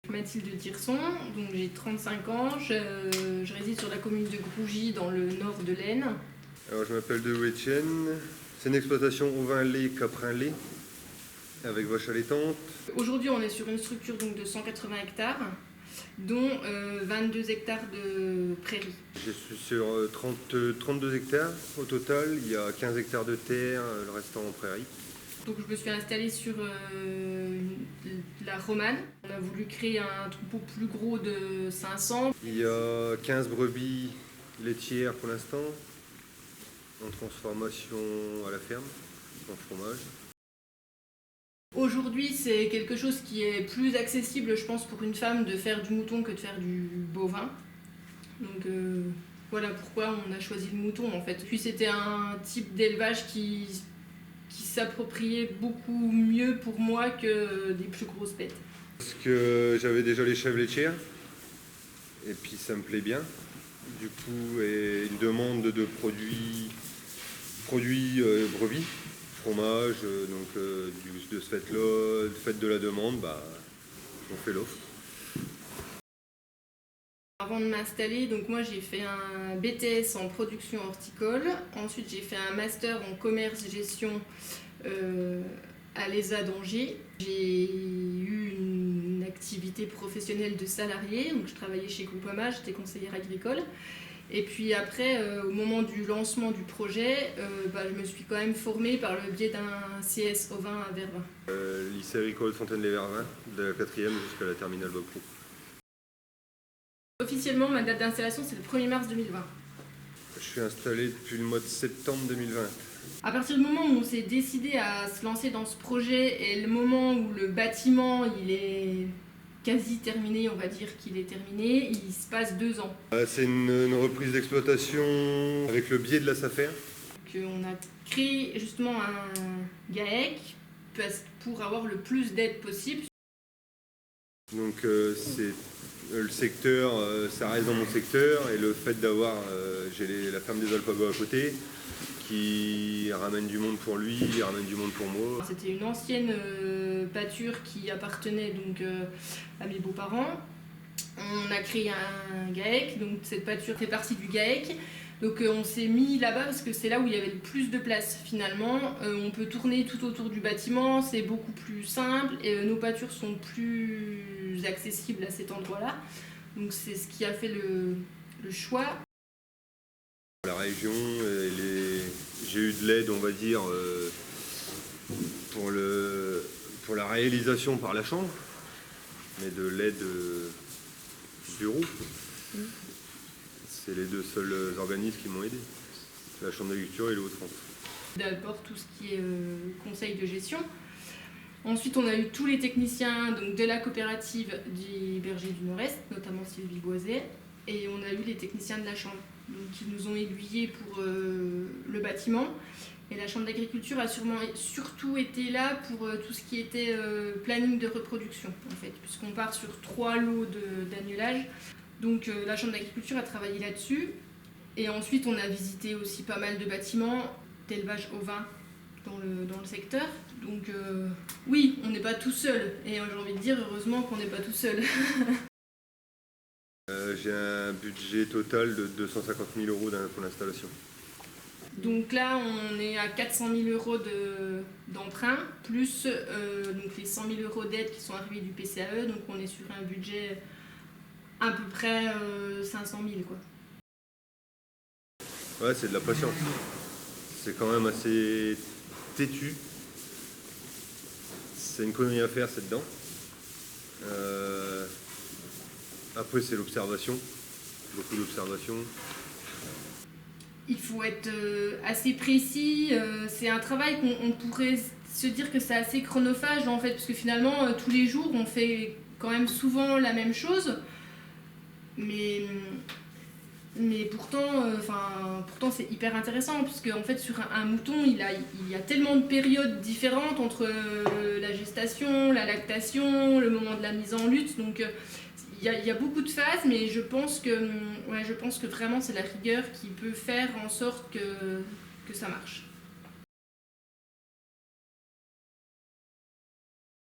Mathilde Tirson, donc j'ai 35 ans, je réside sur la commune de Grougy dans le nord de l'Aisne. Alors je m'appelle Dehoux Etienne, c'est une exploitation ovin-lait, caprin-lait avec vache allaitante. Aujourd'hui on est sur une structure donc, de 180 hectares, dont 22 hectares de prairies. Je suis sur 32 hectares au total, il y a 15 hectares de terre, le restant en prairie. Donc je me suis installée sur la Romane. On a voulu créer un troupeau plus gros de 500. Il y a 15 brebis laitières pour l'instant, en transformation à la ferme, en fromage. Aujourd'hui, c'est quelque chose qui est plus accessible, je pense, pour une femme de faire du mouton que de faire du bovin. Donc voilà pourquoi on a choisi le mouton en fait. Puis c'était un type d'élevage qui s'appropriait beaucoup mieux pour moi que des plus grosses bêtes. Parce que j'avais déjà les chèvres laitières, et puis ça me plaît bien. Du coup, et une demande de produits brebis, fromage, de ce fait-là, du fait de la demande, on fait l'offre. Avant de m'installer, donc moi j'ai fait un BTS en production horticole, ensuite j'ai fait un master en commerce-gestion à l'ESA d'Angers. J'ai eu une activité professionnelle de salarié, donc je travaillais chez Groupama, j'étais conseillère agricole. Et puis après, au moment du lancement du projet, je me suis quand même formée par le biais d'un CS ovin à Vervins. Lycée agricole Fontaine-les-Vervins, de la 4e jusqu'à la terminale Bocrou. Officiellement, ma date d'installation, c'est le 1er mars 2020. Je suis installé depuis le mois de septembre 2020. À partir du moment où on s'est décidé à se lancer dans ce projet et le moment où le bâtiment il est quasi terminé, on va dire qu'il est terminé, il se passe 2 ans. C'est une reprise d'exploitation avec le biais de la SAFER. On a créé justement un GAEC pour avoir le plus d'aide possible. Donc c'est le secteur, ça reste dans mon secteur, et le fait d'avoir, j'ai la ferme des Alpagos à côté, qui ramène du monde pour lui, ramène du monde pour moi. C'était une ancienne pâture qui appartenait donc à mes beaux-parents. On a créé un GAEC, donc cette pâture fait partie du GAEC. Donc on s'est mis là-bas parce que c'est là où il y avait le plus de place finalement. On peut tourner tout autour du bâtiment, c'est beaucoup plus simple et nos pâtures sont plus accessibles à cet endroit-là. Donc c'est ce qui a fait le choix. La région, j'ai eu de l'aide, on va dire, pour la réalisation par la Chambre, mais de l'aide du bureau. C'est les deux seuls organismes qui m'ont aidé, la Chambre d'agriculture et le Hauts-de-France. D'abord tout ce qui est conseil de gestion. Ensuite, on a eu tous les techniciens donc, de la coopérative du Berger du Nord-Est, notamment Sylvie Boiset, et on a eu les techniciens de la Chambre, donc, qui nous ont aiguillés pour le bâtiment. Et la Chambre d'agriculture a surtout été là pour tout ce qui était planning de reproduction, en fait, puisqu'on part sur 3 lots d'annulage. Donc la Chambre d'agriculture a travaillé là-dessus. Et ensuite, on a visité aussi pas mal de bâtiments d'élevage ovin dans le secteur. Donc oui, on n'est pas tout seul. Et j'ai envie de dire, heureusement qu'on n'est pas tout seul. J'ai un budget total de 250 000 € pour l'installation. Donc là, on est à 400 000 € d'emprunt, plus donc les 100 000 € d'aide qui sont arrivés du PCAE. Donc on est sur un budget à peu près 500 000 quoi. Ouais, c'est de la patience. C'est quand même assez têtu. C'est une connerie à faire, c'est dedans. Après, c'est l'observation. Beaucoup d'observation. Il faut être assez précis. C'est un travail qu'on pourrait se dire que c'est assez chronophage en fait, parce que finalement, tous les jours, on fait quand même souvent la même chose. Mais pourtant, c'est hyper intéressant, parce qu'en fait, sur un mouton, il y a tellement de périodes différentes entre la gestation, la lactation, le moment de la mise en lutte. Donc, il y a beaucoup de phases, mais je pense que vraiment, c'est la rigueur qui peut faire en sorte que ça marche.